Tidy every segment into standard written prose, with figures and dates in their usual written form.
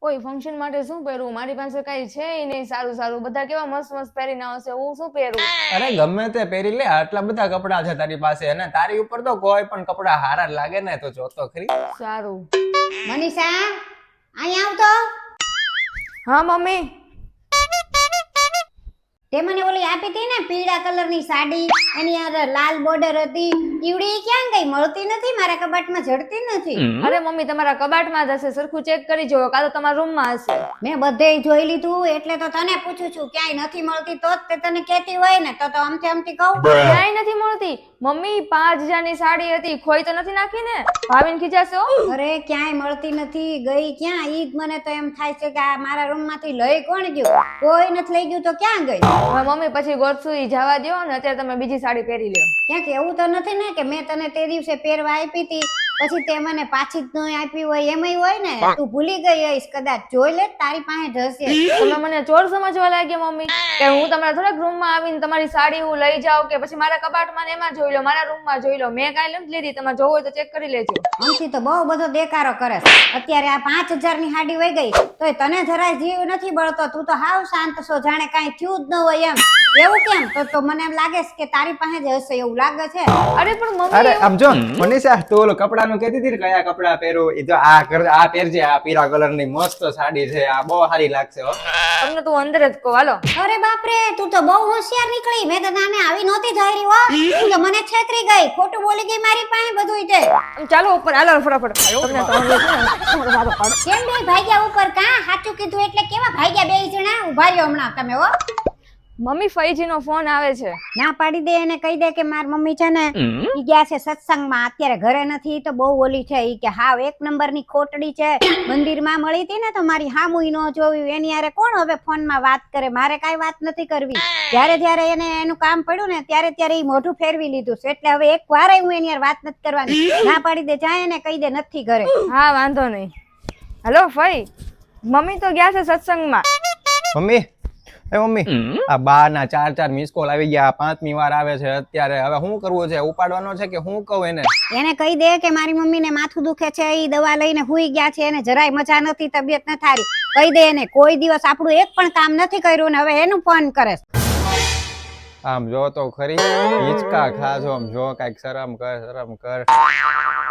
કોઈ ફંક્શન માટે શું પહેરવું? મારી પાસે કઈ છે નહીં સારું સારું. બધા કેવા મસ્ત મસ્ત પહેરીને આવશે, હું શું પહેરું? અરે ગમે તે પહેરી લે, આટલા બધા કપડા છે તારી પાસે અને તારી ઉપર તો કોઈ પણ કપડા હારા લાગે ને તો જોતો ખરી. સારું. મનીષા અહીં આવ તો. હા મમ્મી. તે મને ઓલી આપી હતી ને પીળા કલરની સાડી, એની યાર લાલ બોર્ડર હતી, ઈવડી ક્યાં ગઈ? મળતી નથી, મારા કબાટમાં જડતી નથી. અરે મમ્મી તમારા કબાટમાં જ હશે, સરખું ચેક કરી જોવો, કાં તો તમારા રૂમમાં હશે. મેં બધેય જોઈ લીધું એટલે તો તને પૂછું છું, ક્યાંય નથી મળતી તો જ તે તને કહેતી હોય ને, તો આમથી આમથી કહું. ક્યાંય નથી મળતી મમ્મી. 5000 ની સાડી હતી, ખોઈ તો નથી નાખી ને? ભાવિન ખીજાશે હો. અરે ક્યાંય મળતી નથી, ગઈ ક્યાં? ઈ જ મને તો એમ થાય છે કે આ મારા રૂમમાંથી લઈ કોણ ગયું? કોઈ નથી લઈ ગયું તો ક્યાં ગઈ? હવે મમ્મી પછી ગોતશું, ઈ જવા દ્યો ને, અત્યારે તમે બીજી સાડી પહેરી લ્યો. ક્યાંક એવું તો નથી ને કે મેં તને તે દિવસે પહેરવા આપી હતી પછી તે મને પાછી જ ન આપી હોય? એમય હોય ને, તું ભૂલી ગઈ હઈશ કદાચ. જોઈ લે, તારી પાસે જ હશે. તમે મને ચોર સમજવા લાગ્યા મમ્મી, કે હું તમારા થોડાક રૂમમાં આવીને તમારી સાડી હું લઈ જાઉં, કે પછી મારા કબાટમાં ને એમાં જોઈ લો, મારા રૂમમાં જોઈ લો. મેં કાંઈ નથી લીધી, તમારે જોવું હોય તો ચેક કરી લેજો. આમથી તો બહુ બધો દેકારો કરે છે. અત્યારે આ 5000 ની હાડી વહી ગઈ તોય તને જરાય જીવ નથી બળતો. તું તો હાવ શાંત છો, જાણે કાંઈ થયું જ ન હોય એમ. એવું કેમ? તો મને એમ લાગે છે કે તારી પાસે જ હશે, એવું લાગે છે. અરે પણ મમ્મી અરે આમ જો મનીષા, તું ઓલો કપડાનું કહેતી હતી ને કયા કપડા પહેરું, એ જો આ પહેરજે, આ પીળા કલરની મસ્ત સાડી છે, આ બહુ સારી લાગશે હો. તમને તો અંદર જ કહો. હાલો. અરે બાપરે, તું તો બહુ હોશિયાર નીકળી. મેં તો તને આવી નહોતી ધારી હો. તું તો મને છેતરી ગઈ, ખોટું બોલી ગઈ મારી પાસે બધુંય તે. આમ ચાલો ઉપર, હાલો ફટાફટ. તમને તો હવે છે ને, તમારો બાબો પાડો. કેમ બે ભાગ્યા ઉપર? કાં સાચું કીધું એટલે કેવા ભાગ્યા બે જણા? ઉભા રહ્યો હમણાં તમે હો. મમ્મી ફઈજી નો ફોન આવે છે. ના પાડી દે એને, કહી દે કે માર મમ્મી છે ને ઈ ગયા છે સત્સંગમાં, અત્યારે ઘરે નથી. તો બહુ ઓલી છે ઈ, કે હાવ 1 નંબરની ખોટડી છે. મંદિરમાં મળી હતી ને તો મારી હામુય ન જોયું. એની હારે કોણ હવે ફોનમાં વાત કરે? મારે કાંઈ વાત નથી કરવી. જ્યારે એને એનું કામ પડ્યું ને ત્યારે ઈ મોઢું ફેરવી લીધું છે. એટલે હવે એક વાર હું એની હારે વાત નથી કરવાની. ના પાડી દે, જાય એને કહી દે નથી ઘરે. હા વાંધો નહીં. હેલો ફઈ, મમ્મી તો ગયા છે સત્સંગમાં. મમ્મી, એ મમ્મી, આ બા ના 4 મિસ કોલ આવી ગયા, 5મી વાર આવે છે અત્યારે. હવે શું કરવું છે? ઉપાડવાનો છે કે હું કહું એને? એને કહી દે કે મારી મમ્મીને માથું દુખે છે, ઈ દવા લઈને હુઈ ગયા છે, એને જરાય મજા નથી, તબિયત ન થારી. કહી દે એને, કોઈ દિવસ આપણું એક પણ કામ નથી કર્યું ને હવે એનું ફોન કરે. આમ જો તો ખરી, હિંચકા ખાજો, આમ જો, કાંઈક શરમ કર.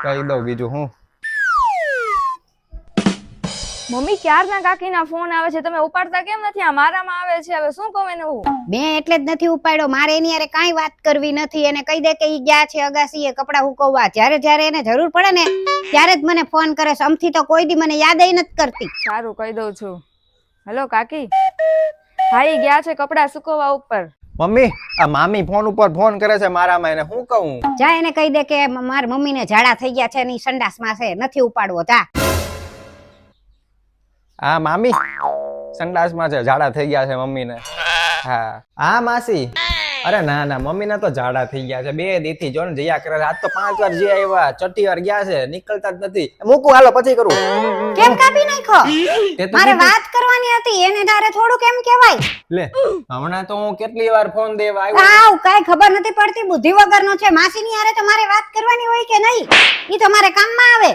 કહી દઉં બીજું હું. મમ્મી ક્યારના કાકીના ફોન આવે છે, તમે ઉપાડતા કેમ નથી? આ મારામાં આવે છે, હવે શું કહું એને હું? મેં એટલે જ નથી ઉપાડ્યો. મારે એની હારે કાંઈ વાત કરવી નથી. એને કહી દે કે ઈ ગયા છે અગાસીએ કપડા હુકવવા. જ્યારે એને જરૂર પડે ને ત્યારે જ મને ફોન કરે છે. અમથી તો કોઈ દી મને યાદ નથી કરતી. સારું, કહી દઉં છું. હેલો કાકી, હા ઈ ગયા છે કપડા સુકવવા ઉપર. મમ્મી, આ મામી ફોન ઉપર ફોન કરે છે મારામાં, એને હું કહું? જા એને કહી દે કે મારી મમ્મીને ઝાડા થઈ ગયા છે ને ઈ સંડાસમાં છે, નથી ઉપાડવો. જા. હા મામી, સંડાસમાં છે, ઝાડા થઈ ગયા છે મમ્મીને. હા માસી. અરે ના, મમ્મીને તો ઝાડા થઈ ગયા છે 2 દીથી. જો ને જયા કરે છે. આજ તો 5 વાર જે આવ્યા, 6ઠી વાર ગયા છે, નીકળતા જ નથી. મૂકું, હાલો પછી કરું. કેમ કાપી નાખ્યો? મારે વાત કરવાની હતી, એને તારે થોડું કેમ કહેવાય? લે, હમણાં તો હું કેટલી વાર ફોન દેવા આવ્યો. આવ કાઈ ખબર નથી પડતી, બુદ્ધિ વગરનો છે. માસીની હારે તો મારે વાત કરવાની હોય કે નહીં? ઈ તો મારે કામમાં આવે.